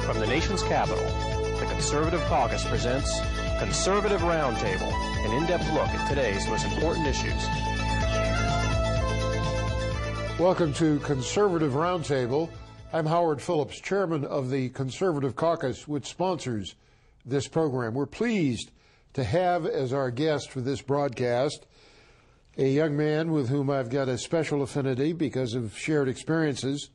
From the nation's capital, the Conservative Caucus presents Conservative Roundtable, an in-depth look at today's most important issues. Welcome to Conservative Roundtable. I'm Howard Phillips, chairman of the Conservative Caucus, which sponsors this program. We're pleased to have as our guest for this broadcast a young man with whom I've got a special affinity because of shared experiences.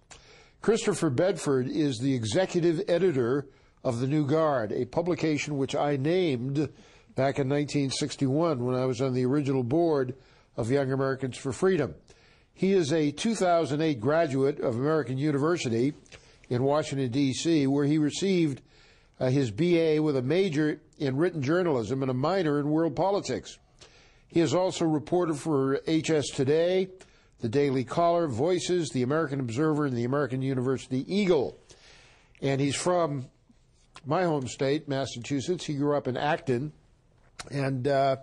Christopher Bedford is the executive editor of The New Guard, a publication which I named back in 1961 when I was on the original board of Young Americans for Freedom. He is a 2008 graduate of American University in Washington, D.C., where he received his BA with a major in written journalism and a minor in world politics. He is also a reporter for HS Today, The Daily Caller, Voices, The American Observer, and the American University Eagle. And he's from my home state, Massachusetts. He grew up in Acton. And The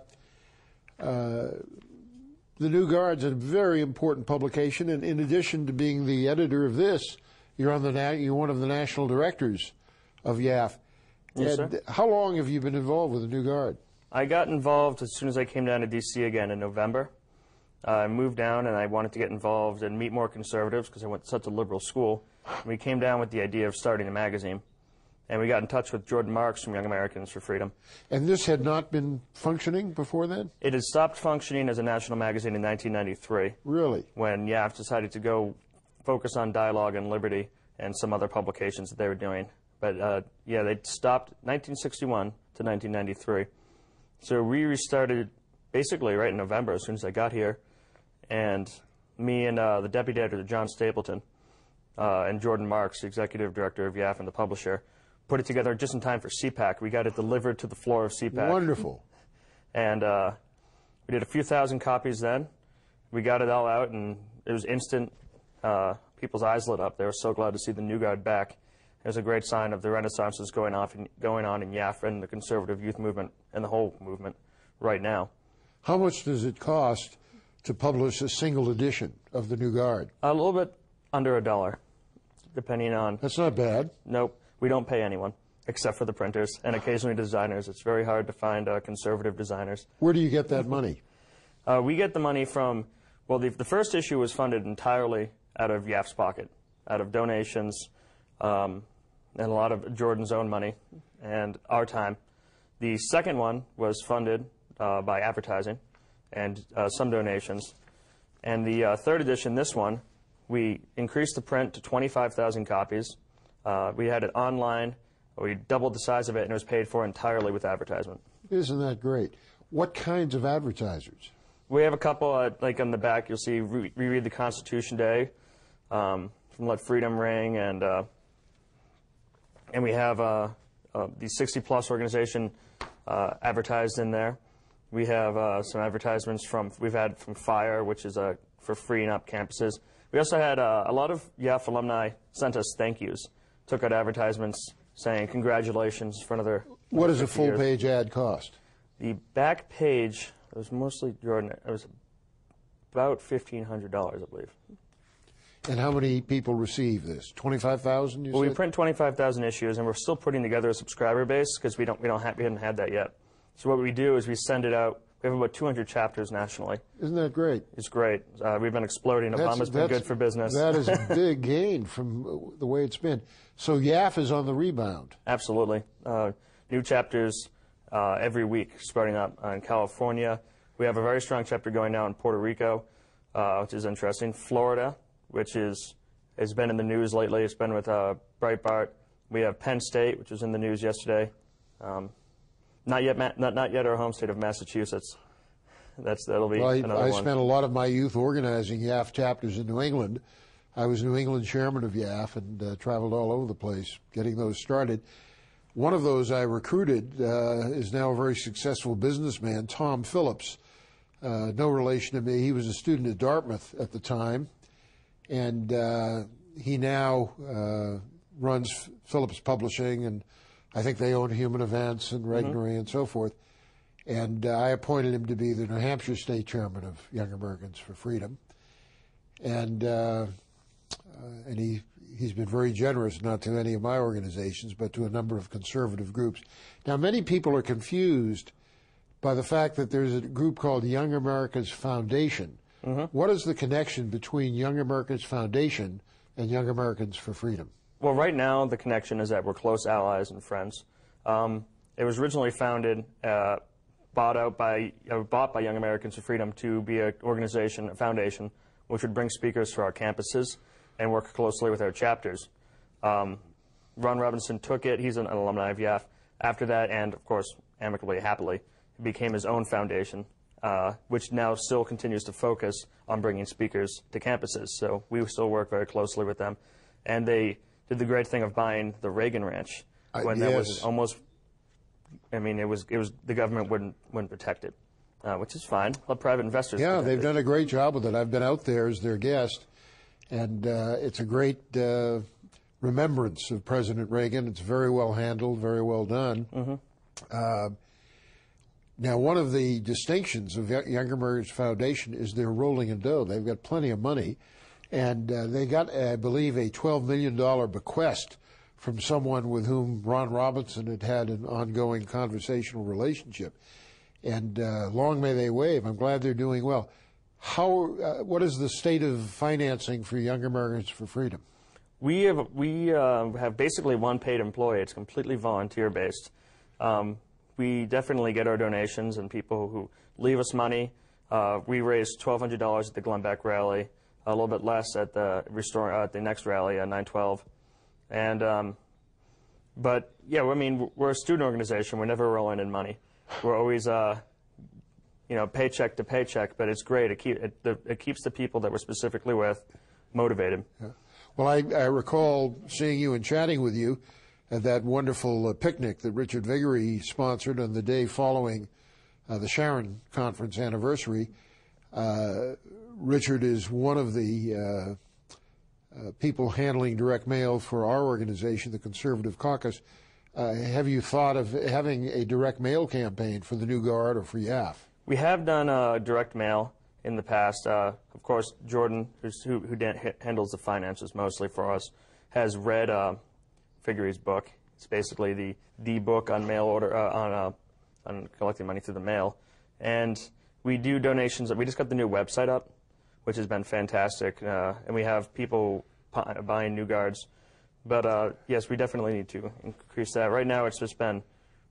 New Guard's a very important publication. And in addition to being the editor of this, you're one of the national directors of YAF. Yes, and sir. How long have you been involved with The New Guard? I got involved as soon as I came down to D.C. again in November. I moved down and I wanted to get involved and meet more conservatives because I went to such a liberal school. We came down with the idea of starting a magazine. And we got in touch with Jordan Marks from Young Americans for Freedom. And this had not been functioning before then? It had stopped functioning as a national magazine in 1993. Really? When YAF decided to go focus on dialogue and liberty and some other publications that they were doing. But yeah, they stopped 1961 to 1993. So we restarted basically right in November as soon as I got here. And me and the deputy editor, John Stapleton, and Jordan Marks, the executive director of YAF and the publisher, put it together just in time for CPAC. We got it delivered to the floor of CPAC. Wonderful. And we did a few thousand copies then. We got it all out, and it was instant. People's eyes lit up. They were so glad to see the New Guard back. It was a great sign of the renaissance that's going on in YAF and the conservative youth movement and the whole movement right now. How much does it cost to publish a single edition of The New Guard? A little bit under $1, depending on... That's not bad. Nope. We don't pay anyone, except for the printers and occasionally designers. It's very hard to find conservative designers. Where do you get that money? We get the money from... Well, the first issue was funded entirely out of YAF's pocket, out of donations, and a lot of Jordan's own money and our time. The second one was funded by advertising and some donations. And the third edition, this one, we increased the print to 25,000 copies. We had it online. We doubled the size of it, and it was paid for entirely with advertisement. Isn't that great? What kinds of advertisers? We have a couple, like on the back, you'll see Reread the Constitution Day from Let Freedom Ring, and we have the 60-plus organization advertised in there. We have some advertisements we've had from FIRE, which is for freeing up campuses. We also had a lot of YAF alumni sent us thank yous, took out advertisements saying congratulations for another. What does a full-page ad cost? The back page, it was mostly Jordan, it was about $1,500, I believe. And how many people receive this? 25,000, you said? Well, we print 25,000 issues, and we're still putting together a subscriber base because we haven't had that yet. So what we do is we send it out. We have about 200 chapters nationally. Isn't that great? It's great. We've been exploding. Obama's been good for business. That is a big gain from the way it's been. So YAF is on the rebound. Absolutely. New chapters every week starting up in California. We have a very strong chapter going now in Puerto Rico, which is interesting. Florida, which has been in the news lately. It's been with Breitbart. We have Penn State, which was in the news yesterday. Not yet our home state of Massachusetts. That'll be another one. I spent a lot of my youth organizing YAF chapters in New England. I was New England chairman of YAF and traveled all over the place getting those started. One of those I recruited is now a very successful businessman, Tom Phillips. No relation to me. He was a student at Dartmouth at the time, and he now runs Phillips Publishing, and I think they own Human Events and Regnery and so forth. And I appointed him to be the New Hampshire State Chairman of Young Americans for Freedom. And he's been very generous, not to any of my organizations, but to a number of conservative groups. Now, many people are confused by the fact that there's a group called Young America's Foundation. What is the connection between Young America's Foundation and Young Americans for Freedom? Well, right now the connection is that we're close allies and friends. It was originally founded, bought by Young Americans for Freedom to be an organization, a foundation, which would bring speakers to our campuses and work closely with our chapters. Ron Robinson took it. He's an alumni of YAF. After that, and of course, amicably, happily, it became his own foundation, which now still continues to focus on bringing speakers to campuses. So we still work very closely with them. And they did the great thing of buying the Reagan Ranch when that was almost, I mean, it was the government wouldn't protect it, which is fine. Let private investors protect they've it. done a great job with it. I've been out there as their guest, and it's a great remembrance of President Reagan. It's very well handled, very well done. Now, one of the distinctions of Young Americans Foundation is they're rolling in dough. They've got plenty of money, and they got, I believe, a $12 million bequest from someone with whom Ron Robinson had an ongoing conversational relationship. And long may they wave. I'm glad they're doing well. What is the state of financing for Young Americans for Freedom? We have basically one paid employee. It's completely volunteer-based. We definitely get our donations and people who leave us money. We raised $1,200 at the Glenbeck rally, a little bit less at the next rally at 9/12. And but yeah, I mean, we're a student organization. We're never rolling in money. We're always paycheck to paycheck. But it's great. It keeps the people that we're specifically with motivated. Yeah. Well, I recall seeing you and chatting with you at that wonderful picnic that Richard Viguerie sponsored on the day following the Sharon Conference anniversary. Richard is one of the people handling direct mail for our organization, the Conservative Caucus. Have you thought of having a direct mail campaign for the New Guard or for YAF? We have done direct mail in the past. Of course, Jordan, who handles the finances mostly for us, has read Figuerie's book. It's basically the book on mail order on collecting money through the mail, and we do donations. We just got the new website up, which has been fantastic, and we have people buying New Guards. But yes, we definitely need to increase that. Right now, it's just been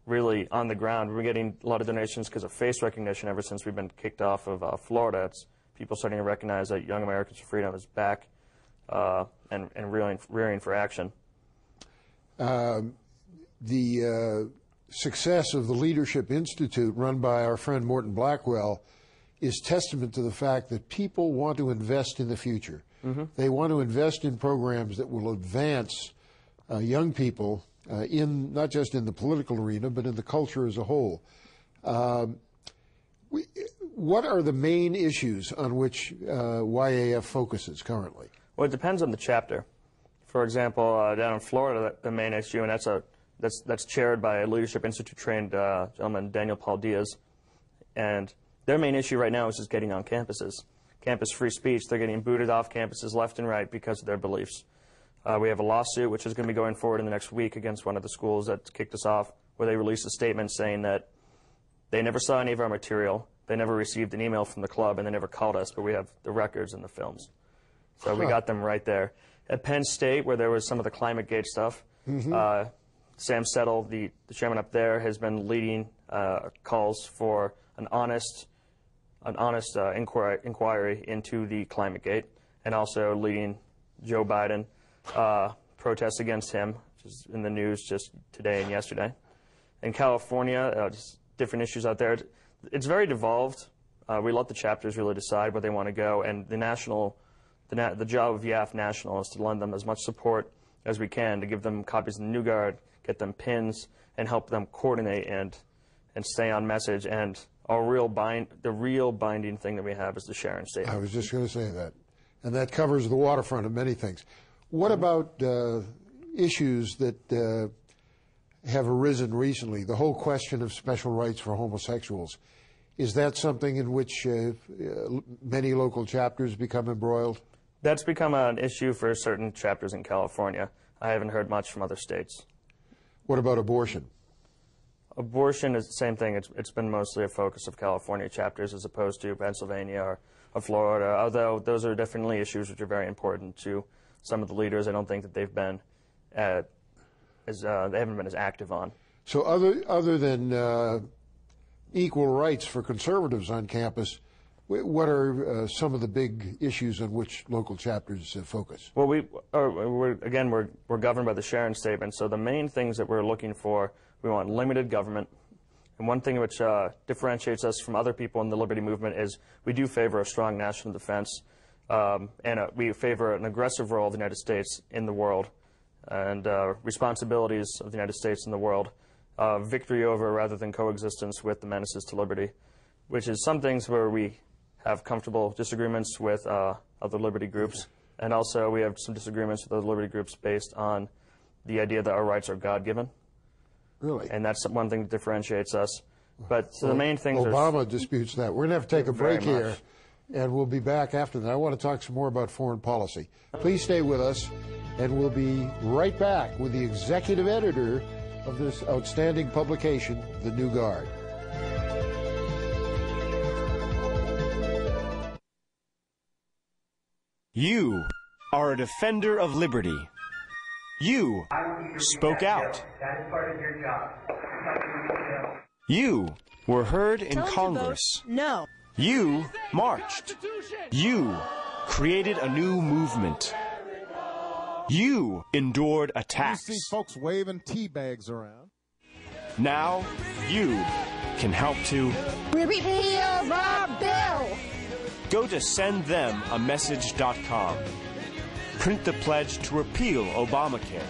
really on the ground. We're getting a lot of donations because of face recognition ever since we've been kicked off of Florida. It's people starting to recognize that Young Americans for Freedom is back and rearing for action. The success of the Leadership Institute run by our friend Morton Blackwell is testament to the fact that people want to invest in the future. They want to invest in programs that will advance young people in not just in the political arena, but in the culture as a whole. What are the main issues on which YAF focuses currently? Well, it depends on the chapter. For example, down in Florida, the main issue, and that's chaired by a Leadership Institute trained gentleman, Daniel Paul Diaz, and their main issue right now is just getting on campuses. Campus free speech. They're getting booted off campuses left and right because of their beliefs. We have a lawsuit which is going to be going forward in the next week against one of the schools that kicked us off, where they released a statement saying that they never saw any of our material, they never received an email from the club, and they never called us, but we have the records and the films. So we got them right there. At Penn State, where there was some of the ClimateGate stuff, Sam Settle, the chairman up there, has been leading calls for an honest inquiry into the ClimateGate, and also leading Joe Biden protests against him, which is in the news just today and yesterday. In California, just different issues out there. It's very devolved. We let the chapters really decide where they want to go, and the job of YAF National is to lend them as much support as we can, to give them copies of the New Guard, get them pins, and help them coordinate and stay on message. And the real binding thing that we have is the Sharon Statement. I was just going to say that. And that covers the waterfront of many things. What about issues that have arisen recently? The whole question of special rights for homosexuals. Is that something in which many local chapters become embroiled? That's become an issue for certain chapters in California. I haven't heard much from other states. What about abortion? Abortion is the same thing. It's been mostly a focus of California chapters as opposed to Pennsylvania or Florida, although those are definitely issues which are very important to some of the leaders. I don't think that they've been they haven't been as active on. So other than equal rights for conservatives on campus, what are some of the big issues on which local chapters focus? Well, we're governed by the Sharon Statement, so the main things that we're looking for, we want limited government. And one thing which differentiates us from other people in the liberty movement is we do favor a strong national defense, and we favor an aggressive role of the United States in the world, and responsibilities of the United States in the world, victory over rather than coexistence with the menaces to liberty, which is some things where we have comfortable disagreements with other liberty groups, and also we have some disagreements with other liberty groups based on the idea that our rights are God-given. Really? And that's one thing that differentiates us. But so the main things Obama disputes that. We're going to have to take a break here, and we'll be back after that. I want to talk some more about foreign policy. Please stay with us, and we'll be right back with the executive editor of this outstanding publication, The New Guard. You are a defender of liberty. You spoke out. That is part of your job. You were heard in Congress. No. You marched. You created a new movement. You endured attacks. You see folks waving tea bags around. Now you can help to Repeal the bill. go to sendthemamessage.com. Print the pledge to repeal Obamacare.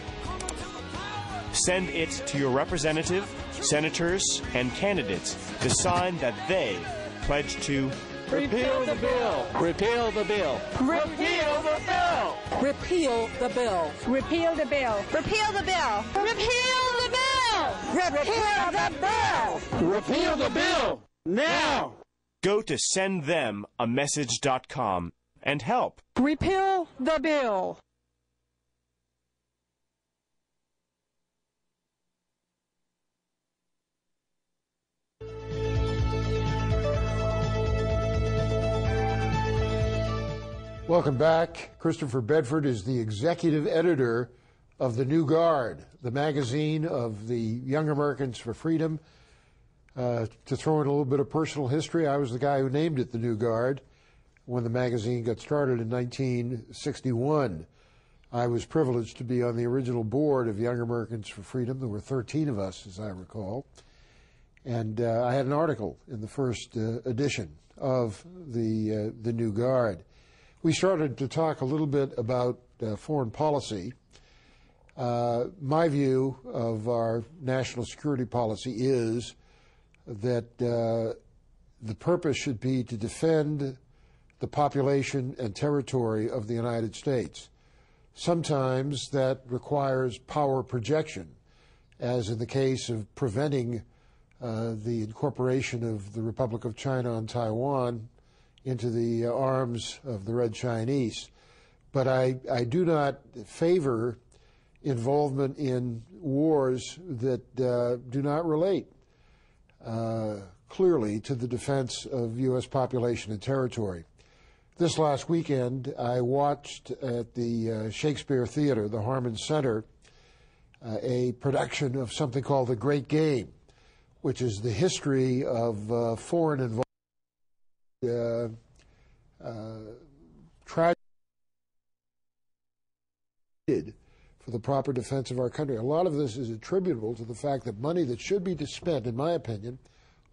Send it to your representative, senators, and candidates to sign that they pledge to Repeal the bill! Repeal the bill! Repeal the bill. Repeal the bill. Repeal the bill. Repeal the bill. Repeal the bill. Repeal the bill. Repeal the bill! Now! go to sendthemamessage.com and help. Repeal the bill. Welcome back. Christopher Bedford is the executive editor of The New Guard, the magazine of the Young Americans for Freedom. To throw in a little bit of personal history, I was the guy who named it The New Guard when the magazine got started in 1961. I was privileged to be on the original board of Young Americans for Freedom. There were 13 of us, as I recall. And I had an article in the first edition of the New Guard. We started to talk a little bit about foreign policy. My view of our national security policy is that the purpose should be to defend the population and territory of the United States. Sometimes that requires power projection, as in the case of preventing the incorporation of the Republic of China and Taiwan into the arms of the Red Chinese. But I do not favor involvement in wars that do not relate clearly to the defense of U.S. population and territory. This last weekend, I watched at the Shakespeare Theater, the Harman Center, a production of something called The Great Game, which is the history of foreign involvement. Tragedy for the proper defense of our country. A lot of this is attributable to the fact that money that should be spent, in my opinion,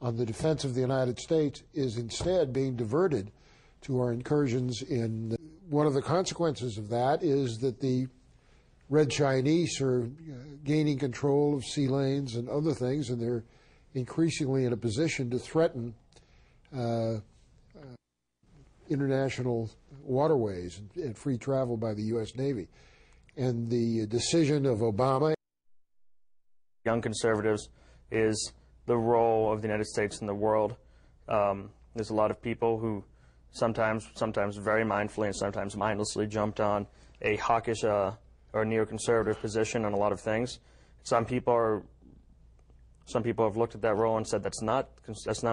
on the defense of the United States is instead being diverted to our incursions in. One of the consequences of that is that the Red Chinese are gaining control of sea lanes and other things, and they're increasingly in a position to threaten international waterways and free travel by the U.S. Navy. And the decision of Obama. Young conservatives is the role of the United States in the world. There's a lot of people who sometimes very mindfully and sometimes mindlessly jumped on a hawkish or neoconservative position on a lot of things. Some people have looked at that role and said that's not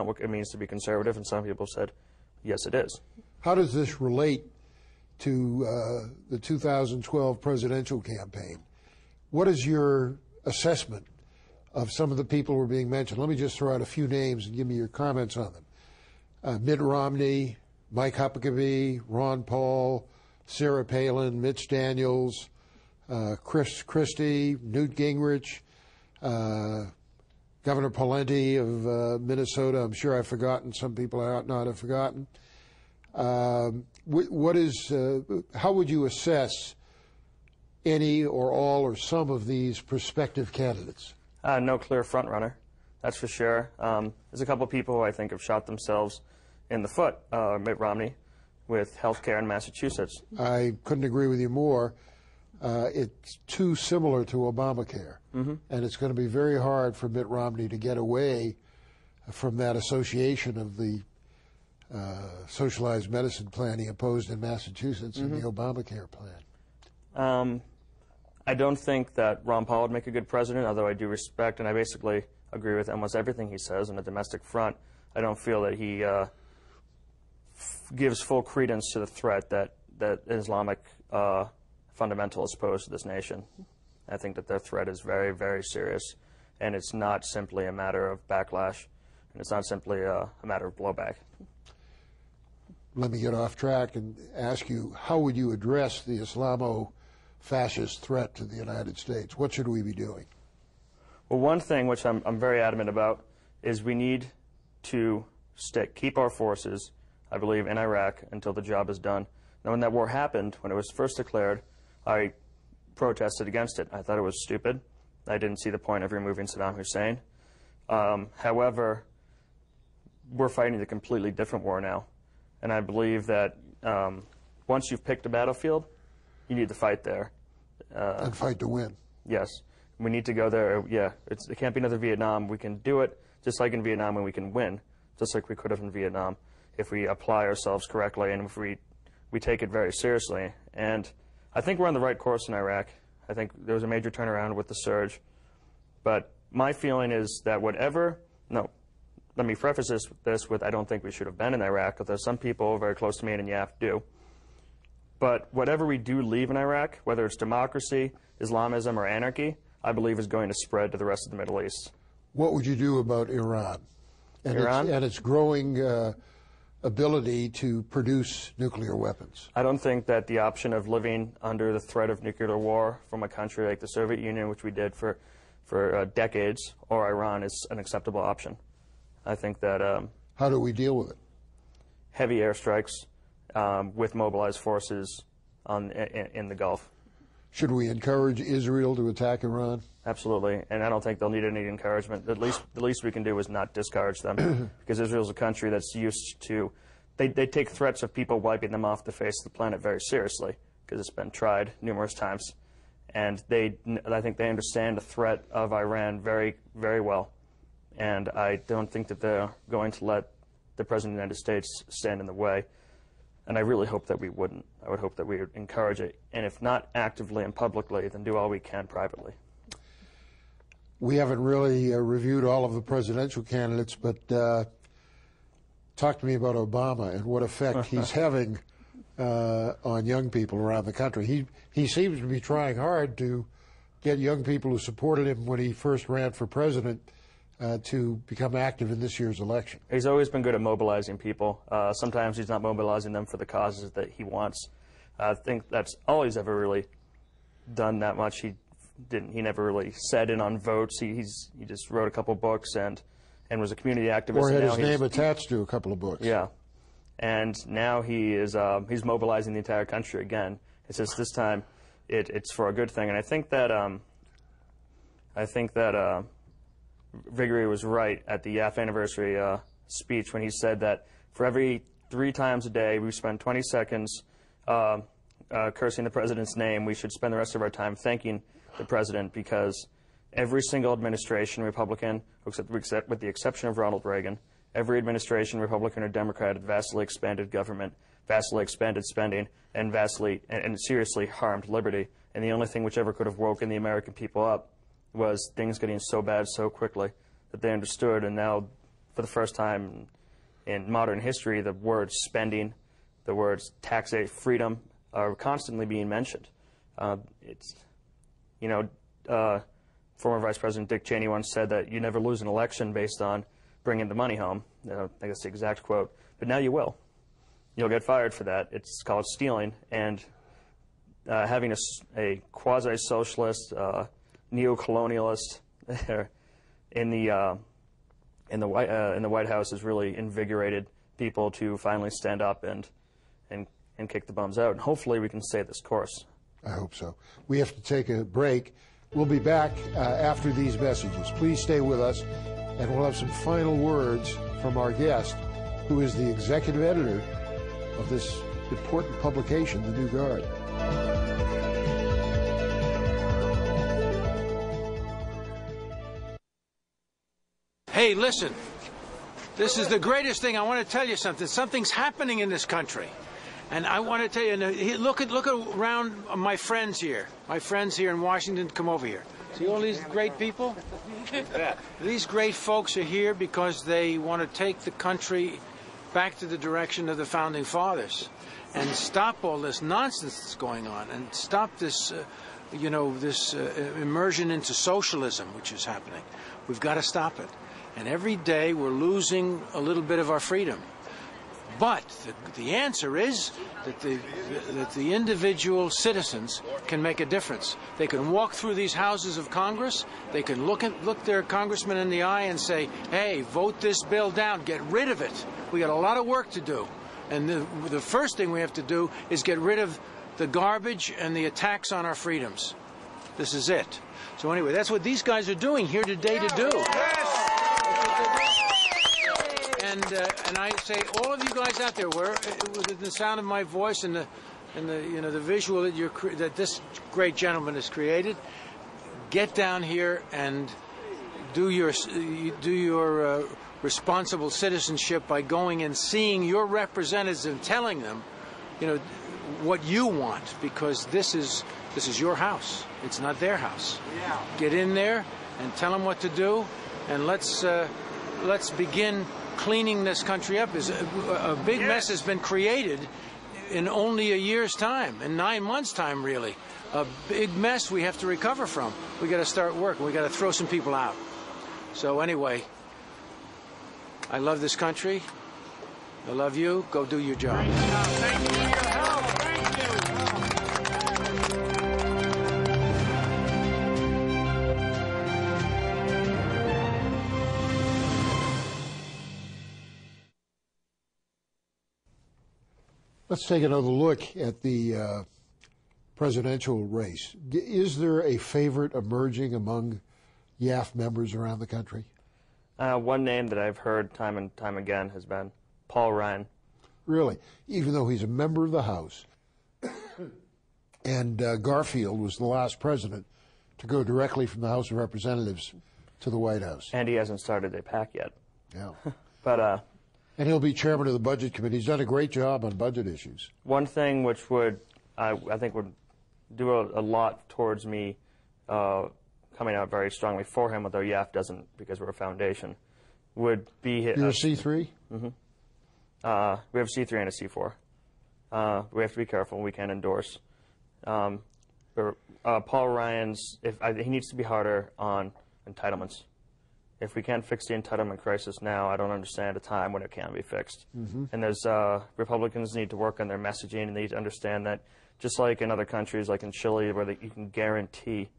what it means to be conservative, and some people said, yes, it is. How does this relate to the 2012 presidential campaign? What is your assessment of some of the people who are being mentioned? Let me just throw out a few names and give me your comments on them. Mitt Romney, Mike Huckabee, Ron Paul, Sarah Palin, Mitch Daniels, Chris Christie, Newt Gingrich, Governor Pawlenty of Minnesota. I'm sure I've forgotten. Some people I ought not have forgotten. How would you assess any or all or some of these prospective candidates? No clear front runner, that's for sure. There's a couple of people who I think have shot themselves in the foot. Mitt Romney with health care in Massachusetts. I couldn't agree with you more. It's too similar to Obamacare, and it's going to be very hard for Mitt Romney to get away from that association of the socialized medicine plan he opposed in Massachusetts and the Obamacare plan. I don't think that Ron Paul would make a good president, although I do respect, and I basically agree with almost everything he says on the domestic front. I don't feel that he gives full credence to the threat that Islamic fundamentalists pose to this nation. I think that their threat is very, very serious, and it's not simply a matter of backlash, and it's not simply a matter of blowback. Let me get off track and ask you, how would you address the Islamo-fascist threat to the United States? What should we be doing? Well, one thing which I'm very adamant about is we need to keep our forces, I believe, in Iraq until the job is done. Now, when that war happened, when it was first declared, I protested against it. I thought it was stupid. I didn't see the point of removing Saddam Hussein. However, we're fighting a completely different war now. And I believe that once you've picked a battlefield, you need to fight there. And fight to win. Yes. We need to go there. Yeah, it can't be another Vietnam. We can do it just like in Vietnam, and we can win just like we could have in Vietnam if we apply ourselves correctly and if we take it very seriously. And I think we're on the right course in Iraq. I think there was a major turnaround with the surge. But my feeling is that let me preface this with I don't think we should have been in Iraq, because some people very close to me in YAF do. But whatever we do leave in Iraq, whether it's democracy, Islamism, or anarchy, I believe is going to spread to the rest of the Middle East. What would you do about Iran? And its growing ability to produce nuclear weapons? I don't think that the option of living under the threat of nuclear war from a country like the Soviet Union, which we did for decades, or Iran, is an acceptable option. I think that... How do we deal with it? Heavy airstrikes with mobilized forces in the Gulf. Should we encourage Israel to attack Iran? Absolutely, and I don't think they'll need any encouragement. The least we can do is not discourage them, because Israel's a country that's used to... They take threats of people wiping them off the face of the planet very seriously, because it's been tried numerous times. And I think they understand the threat of Iran very, very well. And I don't think that they're going to let the President of the United States stand in the way. And I really hope that we wouldn't. I would hope that we would encourage it. And if not actively and publicly, then do all we can privately. We haven't really reviewed all of the presidential candidates, but talk to me about Obama and what effect he's having on young people around the country. He seems to be trying hard to get young people who supported him when he first ran for president to become active in this year's election. He's always been good at mobilizing people. Sometimes he's not mobilizing them for the causes that he wants. I think that's all he's ever really done that much. He never really sat in on votes. He just wrote a couple books and was a community activist. Or had his name attached to a couple of books. Yeah. And now he's mobilizing the entire country again. It's just this time it's for a good thing. And I think that Vigory was right at the YAF anniversary speech when he said that for every 3 times a day we spend 20 seconds cursing the president's name, we should spend the rest of our time thanking the president, because every single administration, Republican, with the exception of Ronald Reagan, every administration, Republican or Democrat, had vastly expanded government, vastly expanded spending, and vastly and seriously harmed liberty. And the only thing which ever could have woken the American people up was things getting so bad so quickly that they understood. And now, for the first time in modern history, the words spending, the words taxation, freedom are constantly being mentioned. It's, you know, former Vice President Dick Cheney once said that you never lose an election based on bringing the money home. I think that's the exact quote. But now you will. You'll get fired for that. It's called stealing. And having a quasi-socialist, neo-colonialist in the White House has really invigorated people to finally stand up and kick the bums out. And hopefully we can stay this course. I hope so. We have to take a break. We'll be back after these messages. Please stay with us, and we'll have some final words from our guest, who is the executive editor of this important publication, The New Guard. Hey, listen. This is the greatest thing. I want to tell you something. Something's happening in this country. And I want to tell you, look around my friends here. My friends here in Washington, come over here. See all these great people? Yeah. These great folks are here because they want to take the country back to the direction of the Founding Fathers and stop all this nonsense that's going on and stop this, immersion into socialism, which is happening. We've got to stop it. And every day we're losing a little bit of our freedom. But the answer is that the individual citizens can make a difference. They can walk through these houses of Congress. They can look their congressman in the eye and say, hey, vote this bill down. Get rid of it. We got a lot of work to do. And the first thing we have to do is get rid of the garbage and the attacks on our freedoms. This is it. So anyway, that's what these guys are doing here today to do. Yes! And I say, all of you guys out there, with the sound of my voice and the visual that this great gentleman has created, get down here and do your responsible citizenship by going and seeing your representatives and telling them, what you want, because this is your house. It's not their house. Yeah. Get in there and tell them what to do, and let's begin cleaning this country up. A big mess has been created in only a year's time, in 9 months' time, really. A big mess we have to recover from. We got to start working. We got to throw some people out. So anyway, I love this country. I love you. Go do your job. Thank you for your help. Thank you. Let's take another look at the presidential race. Is there a favorite emerging among YAF members around the country? One name that I've heard time and time again has been Paul Ryan. Really? Even though he's a member of the House. And Garfield was the last president to go directly from the House of Representatives to the White House. And he hasn't started a PAC yet. Yeah. But and he'll be chairman of the Budget Committee. He's done a great job on budget issues. One thing which I think would do a lot towards me coming out very strongly for him, although YAF doesn't because we're a foundation, would be... You're a C3? Mm-hmm. We have a C3 and a C4. We have to be careful. We can't endorse. Paul Ryan's... he needs to be harder on entitlements. If we can't fix the entitlement crisis now, I don't understand a time when it can be fixed. Mm-hmm. And there's Republicans need to work on their messaging, and they need to understand that just like in other countries, like in Chile, where you can guarantee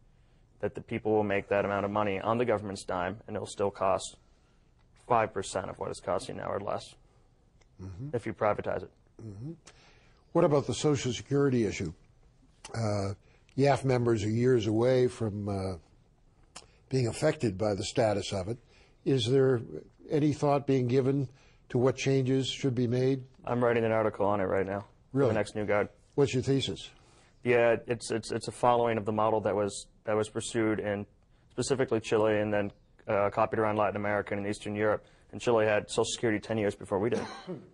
that the people will make that amount of money on the government's dime, and it'll still cost 5% of what it's costing now or less if you privatize it. Mm-hmm. What about the Social Security issue? YAF members are years away from being affected by the status of it. Is there any thought being given to what changes should be made? I'm writing an article on it right now. Really? For the next New Guard. What's your thesis? Yeah, it's a following of the model that was pursued in specifically Chile and then copied around Latin America and Eastern Europe. And Chile had Social Security 10 years before we did.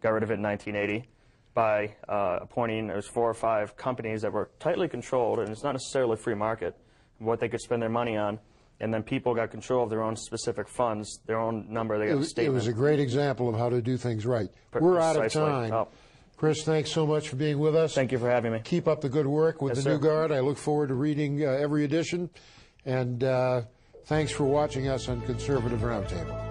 Got rid of it in 1980 by appointing, there's 4 or 5 companies that were tightly controlled, and it's not necessarily a free market, what they could spend their money on. And then people got control of their own specific funds, their own number. They got a statement. It was a great example of how to do things right. We're out of time. Oh. Chris, thanks so much for being with us. Thank you for having me. Keep up the good work with the New Guard. I look forward to reading every edition. And thanks for watching us on Conservative Roundtable.